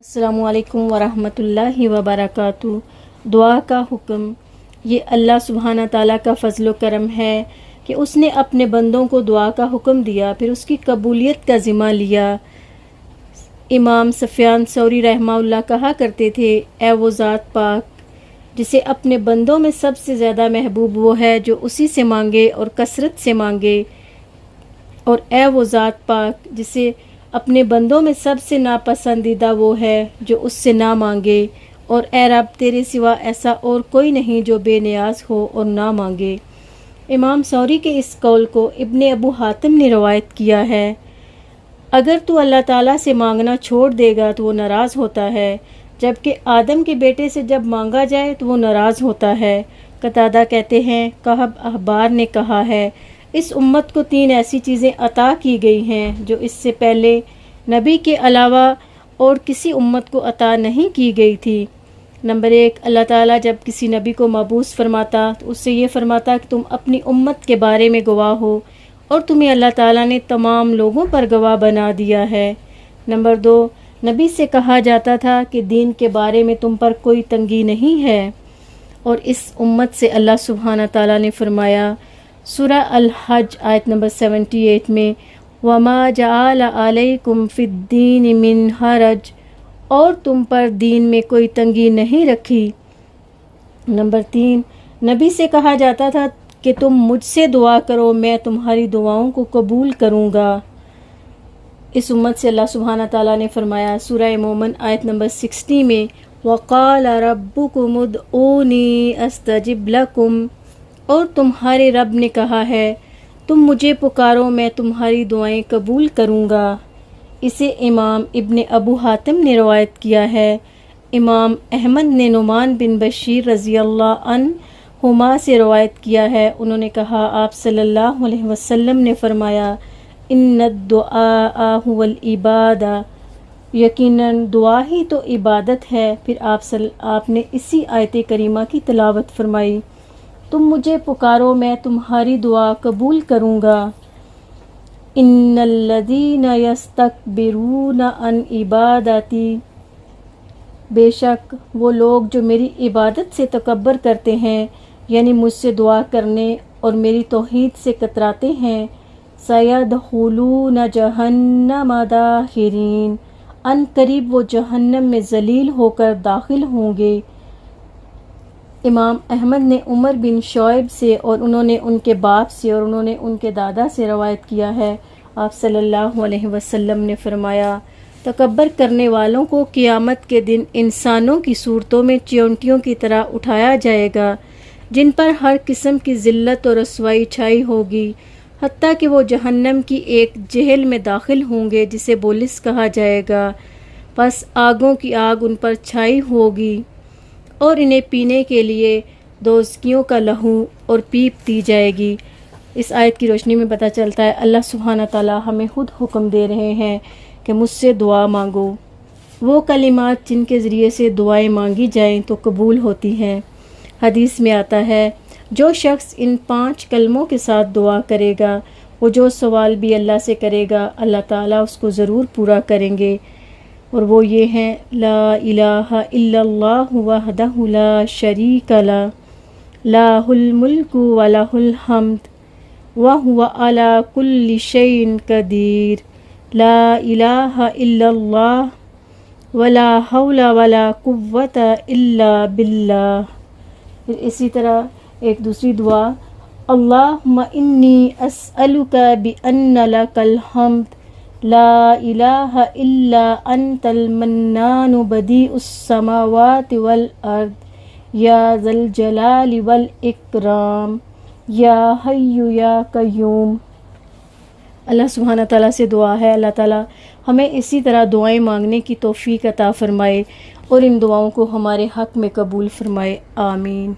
السلام علیکم ورحمۃ اللہ وبرکاتہ۔ دعا کا حکم، یہ اللہ سبحانہ تعالیٰ کا فضل و کرم ہے کہ اس نے اپنے بندوں کو دعا کا حکم دیا، پھر اس کی قبولیت کا ذمہ لیا۔ امام سفیان ثوری رحمہ اللہ کہا کرتے تھے، اے وہ ذات پاک جسے اپنے بندوں میں سب سے زیادہ محبوب وہ ہے جو اسی سے مانگے اور کثرت سے مانگے، اور اے وہ ذات پاک جسے اپنے بندوں میں سب سے ناپسندیدہ وہ ہے جو اس سے نہ مانگے، اور اے رب تیرے سوا ایسا اور کوئی نہیں جو بے نیاز ہو اور نہ مانگے۔ امام ثوری کے اس قول کو ابن ابو حاتم نے روایت کیا ہے۔ اگر تو اللہ تعالیٰ سے مانگنا چھوڑ دے گا تو وہ ناراض ہوتا ہے، جبکہ آدم کے بیٹے سے جب مانگا جائے تو وہ ناراض ہوتا ہے۔ قتادہ کہتے ہیں، کعب احبار نے کہا ہے، اس امت کو 3 ایسی چیزیں عطا کی گئی ہیں جو اس سے پہلے نبی کے علاوہ اور کسی امت کو عطا نہیں کی گئی تھی۔ نمبر 1، اللہ تعالیٰ جب کسی نبی کو مبعوث فرماتا تو اس سے یہ فرماتا کہ تم اپنی امت کے بارے میں گواہ ہو، اور تمہیں اللہ تعالیٰ نے تمام لوگوں پر گواہ بنا دیا ہے۔ نمبر 2، نبی سے کہا جاتا تھا کہ دین کے بارے میں تم پر کوئی تنگی نہیں ہے، اور اس امت سے اللہ سبحانہ تعالیٰ نے فرمایا سورہ الحج آیت نمبر 78 میں، وَمَا جَعَلَ عَلَيْكُمْ فِي الدِّينِ مِنْ حَرَجٍ، اور تم پر دین میں کوئی تنگی نہیں رکھی۔ نمبر 3، نبی سے کہا جاتا تھا کہ تم مجھ سے دعا کرو، میں تمہاری دعاؤں کو قبول کروں گا۔ اس امت سے اللہ سبحانہ تعالیٰ نے فرمایا سورہ مومن آیت نمبر 60 میں، وَقَالَ رَبُّكُمُ ادْعُونِي أَسْتَجِبْ لَكُمْ، اور تمہارے رب نے کہا ہے تم مجھے پکارو میں تمہاری دعائیں قبول کروں گا۔ اسے امام ابن ابو حاتم نے روایت کیا ہے۔ امام احمد نے نعمان بن بشیر رضی اللہ عنہما سے روایت کیا ہے، انہوں نے کہا آپ صلی اللہ علیہ وسلم نے فرمایا، ان الدعاء هو العبادہ، یقیناً دعا ہی تو عبادت ہے۔ پھر آپ نے اسی آیت کریمہ کی تلاوت فرمائی، تم مجھے پکارو میں تمہاری دعا قبول کروں گا۔ ان الذین یستکبرون عن عبادتی، بے شک وہ لوگ جو میری عبادت سے تکبر کرتے ہیں، یعنی مجھ سے دعا کرنے اور میری توحید سے کتراتے ہیں، سیدخلون جہنم داخرین، ان قریب وہ جہنم میں ذلیل ہو کر داخل ہوں گے۔ امام احمد نے عمر بن شعیب سے اور انہوں نے ان کے باپ سے اور انہوں نے ان کے دادا سے روایت کیا ہے، آپ صلی اللہ علیہ وسلم نے فرمایا، تکبر کرنے والوں کو قیامت کے دن انسانوں کی صورتوں میں چیونٹیوں کی طرح اٹھایا جائے گا، جن پر ہر قسم کی ذلت اور رسوائی چھائی ہوگی، حتیٰ کہ وہ جہنم کی ایک جہل میں داخل ہوں گے جسے بولس کہا جائے گا، پس آگوں کی آگ ان پر چھائی ہوگی اور انہیں پینے کے لیے دوزکیوں کا لہو اور پیپ دی جائے گی۔ اس آیت کی روشنی میں پتہ چلتا ہے اللہ سبحانہ تعالیٰ ہمیں خود حکم دے رہے ہیں کہ مجھ سے دعا مانگو، وہ کلمات جن کے ذریعے سے دعائیں مانگی جائیں تو قبول ہوتی ہیں۔ حدیث میں آتا ہے، جو شخص ان 5 کلموں کے ساتھ دعا کرے گا، وہ جو سوال بھی اللہ سے کرے گا اللہ تعالیٰ اس کو ضرور پورا کریں گے، اور وہ یہ ہیں، لا الہ الا اللہ وحدہ لا شریک لہ، لہ الملک ولہ الحمد وہو علی کل شیء قدیر، لا الہ الا اللہ ولا حول ولا قوۃ الا باللہ۔ پھر اسی طرح ایک دوسری دعا، اللہم انی اسألک بأن لک الحمد لا الہ الا انت المنان بدیع السماوات والارض یا ذا الجلال والاکرام یا حی یا قیوم۔ اللہ سبحانہ تعالیٰ سے دعا ہے اللہ تعالیٰ ہمیں اسی طرح دعائیں مانگنے کی توفیق عطا فرمائے اور ان دعاؤں کو ہمارے حق میں قبول فرمائے، آمین۔